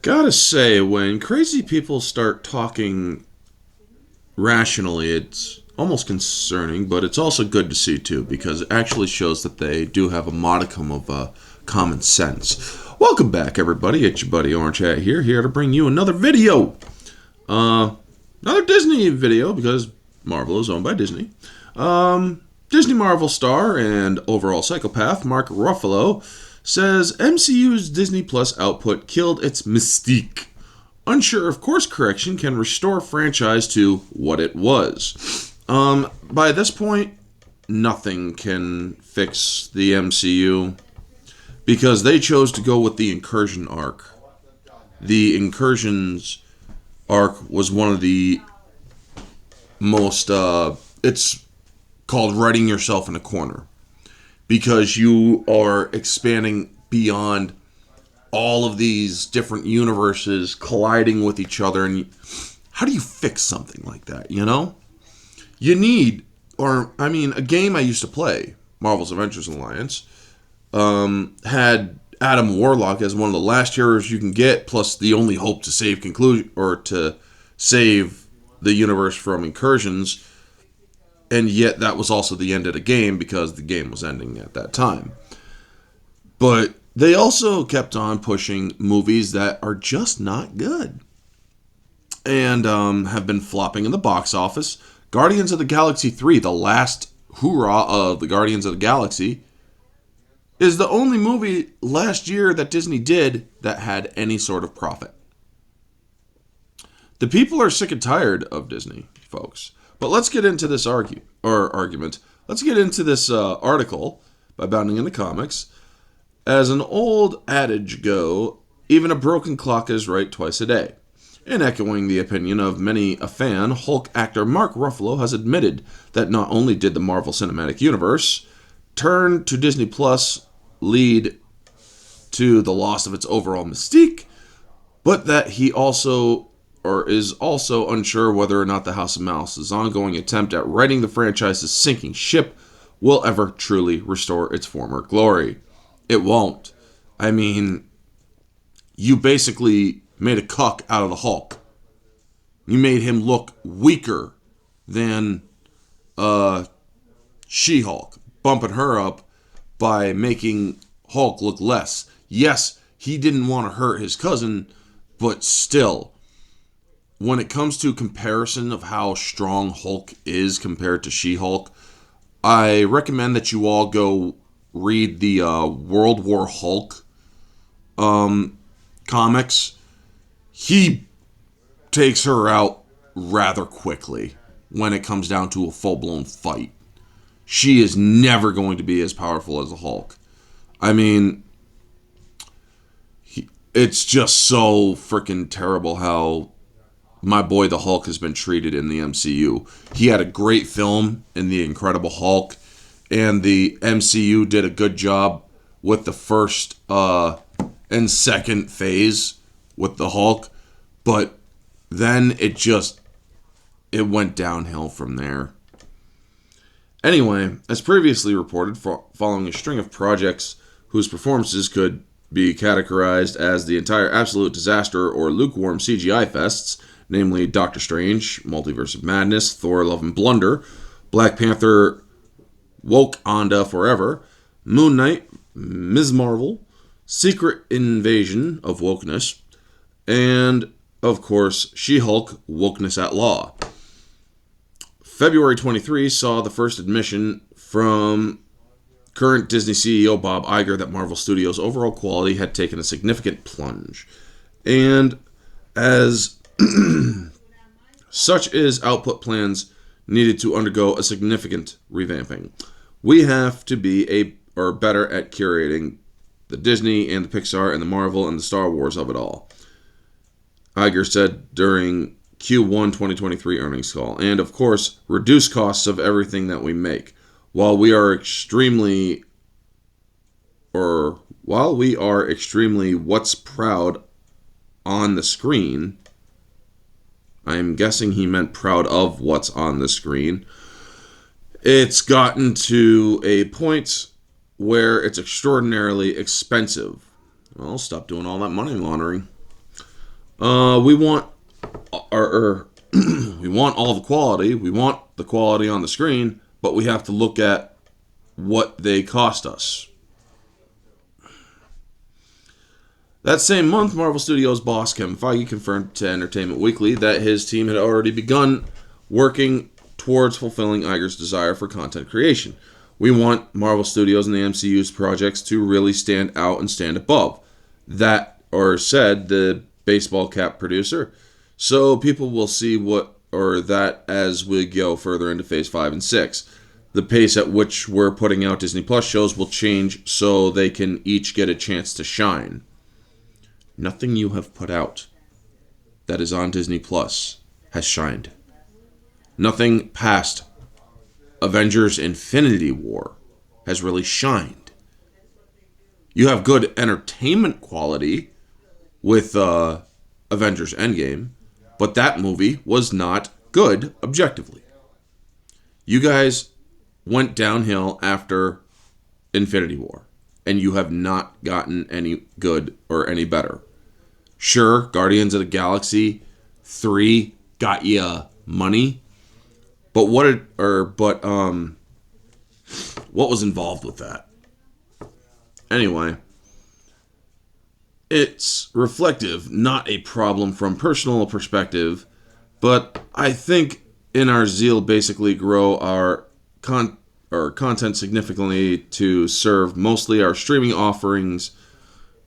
Gotta say, when crazy people start talking rationally, it's almost concerning, but it's also good to see too, because it actually shows that they do have a modicum of common sense. Welcome back, everybody. It's your buddy Orange Hat here to bring you another video. Another Disney video, because Marvel is owned by Disney. Disney Marvel star and overall psychopath Mark Ruffalo says MCU's Disney Plus output killed its mystique. Unsure if course correction can restore franchise to what it was. By this point, nothing can fix the MCU because they chose to go with the Incursion arc. The Incursions arc was one of the most, it's called writing yourself in a corner, because you are expanding beyond all of these different universes colliding with each other. And how do you fix something like that, you know? You need, a game I used to play, Marvel's Avengers Alliance, had Adam Warlock as one of the last heroes you can get, plus the only hope to save to save the universe from incursions. And yet that was also the end of the game because the game was ending at that time. But they also kept on pushing movies that are just not good and have been flopping in the box office. Guardians of the Galaxy 3, the last hoorah of the Guardians of the Galaxy, is the only movie last year that Disney did that had any sort of profit. The people are sick and tired of Disney, folks. But let's get into this argument. Let's get into this article by Bounding into Comics. As an old adage go, even a broken clock is right twice a day. In echoing the opinion of many a fan, Hulk actor Mark Ruffalo has admitted that not only did the Marvel Cinematic Universe turn to Disney Plus lead to the loss of its overall mystique, but that he is also unsure whether or not the House of Mouse's ongoing attempt at righting the franchise's sinking ship will ever truly restore its former glory. It won't. I mean, you basically made a cuck out of the Hulk. You made him look weaker than She-Hulk, bumping her up by making Hulk look less. Yes, he didn't want to hurt his cousin, but still, when it comes to comparison of how strong Hulk is compared to She-Hulk, I recommend that you all go read the World War Hulk comics. He takes her out rather quickly when it comes down to a full-blown fight. She is never going to be as powerful as the Hulk. I mean, it's just so freaking terrible how my boy the Hulk has been treated in the MCU. He had a great film in The Incredible Hulk, and the MCU did a good job with the first and second phase with the Hulk, but then it went downhill from there. Anyway, as previously reported, following a string of projects whose performances could be categorized as the entire absolute disaster or lukewarm CGI fests, namely Doctor Strange, Multiverse of Madness, Thor, Love and Blunder, Black Panther, Wakanda Forever, Moon Knight, Ms. Marvel, Secret Invasion of Wokeness, and, of course, She-Hulk, Wokeness at Law. February 23 saw the first admission from current Disney CEO Bob Iger that Marvel Studios' overall quality had taken a significant plunge. And as such is output plans needed to undergo a significant revamping. We have to be better at curating the Disney and the Pixar and the Marvel and the Star Wars of it all, Iger said during Q1 2023 earnings call. And of course, reduce costs of everything that we make. While we are extremely what's proud on the screen, I'm guessing he meant proud of what's on the screen, it's gotten to a point where it's extraordinarily expensive. Well, stop doing all that money laundering. We want our we want all the quality. We want the quality on the screen, but we have to look at what they cost us. That same month, Marvel Studios boss Kevin Feige confirmed to Entertainment Weekly that his team had already begun working towards fulfilling Iger's desire for content creation. We want Marvel Studios and the MCU's projects to really stand out and stand above. That, or said the baseball cap producer. So people will see what, or that as we go further into Phase 5 and 6. The pace at which we're putting out Disney Plus shows will change so they can each get a chance to shine. Nothing you have put out that is on Disney Plus has shined. Nothing past Avengers Infinity War has really shined. You have good entertainment quality with Avengers Endgame, but that movie was not good objectively. You guys went downhill after Infinity War, and you have not gotten any good or any better. Sure, Guardians of the Galaxy 3 got you money, but what was involved with that? Anyway, it's reflective, not a problem from personal perspective, but I think in our zeal basically grow our content significantly to serve mostly our streaming offerings,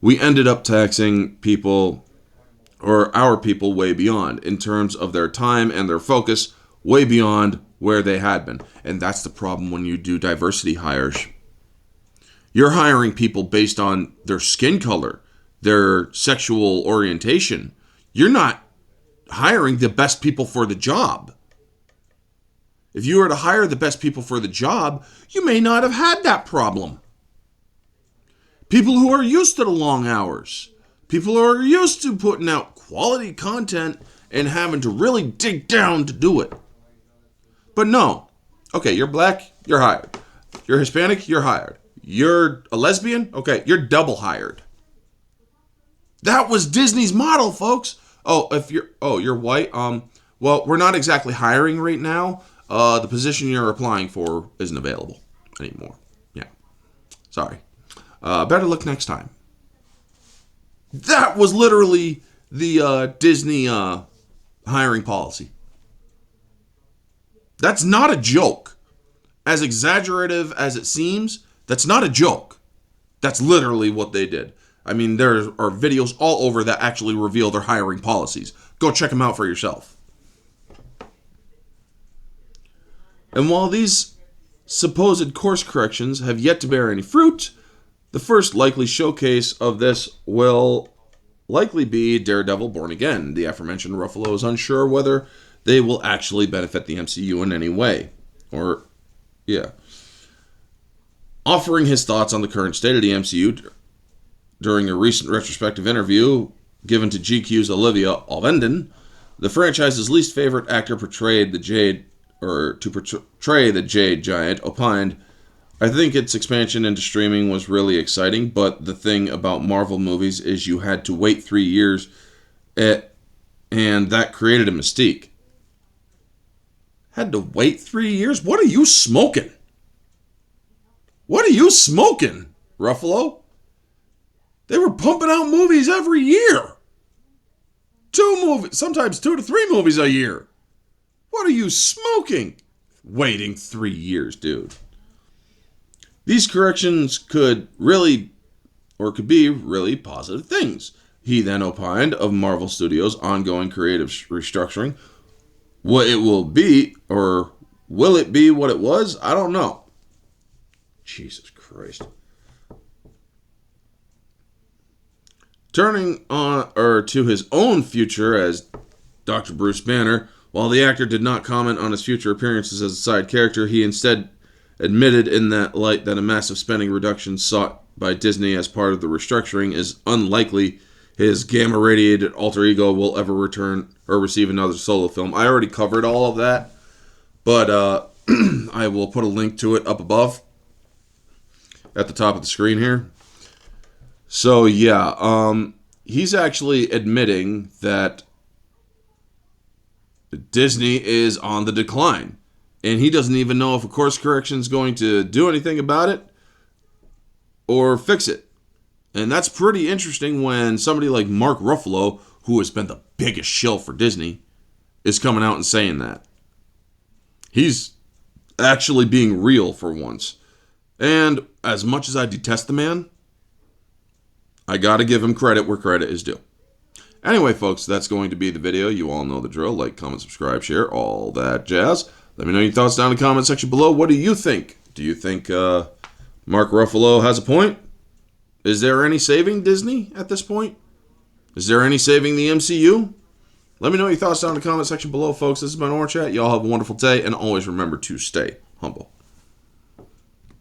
we ended up taxing people, or our people, way beyond in terms of their time and their focus, way beyond where they had been. And that's the problem when you do diversity hires. You're hiring people based on their skin color, their sexual orientation. You're not hiring the best people for the job. If you were to hire the best people for the job, you may not have had that problem. People who are used to the long hours. People who are used to putting out quality content and having to really dig down to do it. But no. Okay, you're black, you're hired. You're Hispanic, you're hired. You're a lesbian? Okay, you're double hired. That was Disney's model, folks. You're white. Well, we're not exactly hiring right now. The position you're applying for isn't available anymore. Yeah. Sorry. Better luck next time. That was literally the Disney hiring policy. That's not a joke. As exaggerative as it seems, that's not a joke. That's literally what they did. I mean, there are videos all over that actually reveal their hiring policies. Go check them out for yourself. And while these supposed course corrections have yet to bear any fruit, the first likely showcase of this will likely be Daredevil Born Again. The aforementioned Ruffalo is unsure whether they will actually benefit the MCU in any way. Offering his thoughts on the current state of the MCU during a recent retrospective interview given to GQ's Olivia Alvenden, the franchise's least favorite actor to portray the Jade Giant, opined, "I think its expansion into streaming was really exciting, but the thing about Marvel movies is you had to wait 3 years, and that created a mystique." Had to wait 3 years? What are you smoking? What are you smoking, Ruffalo? They were pumping out movies every year. Sometimes 2 to 3 movies a year. What are you smoking? Waiting 3 years, dude. These corrections could be really positive things. He then opined of Marvel Studios' ongoing creative restructuring. What it will be, or will it be what it was? I don't know. Jesus Christ. Turning to his own future as Dr. Bruce Banner, while the actor did not comment on his future appearances as a side character, he instead admitted in that light that a massive spending reduction sought by Disney as part of the restructuring is unlikely his gamma-radiated alter ego will ever return or receive another solo film. I already covered all of that, but I will put a link to it up above at the top of the screen here. So, yeah, he's actually admitting that Disney is on the decline. And he doesn't even know if a course correction is going to do anything about it or fix it. And that's pretty interesting when somebody like Mark Ruffalo, who has been the biggest shill for Disney, is coming out and saying that. He's actually being real for once. And as much as I detest the man, I gotta give him credit where credit is due. Anyway, folks, that's going to be the video. You all know the drill. Like, comment, subscribe, share, all that jazz. Let me know your thoughts down in the comment section below. What do you think? Do you think Mark Ruffalo has a point? Is there any saving Disney at this point? Is there any saving the MCU? Let me know your thoughts down in the comment section below, folks. This has been Orange Chat. Y'all have a wonderful day, and always remember to stay humble.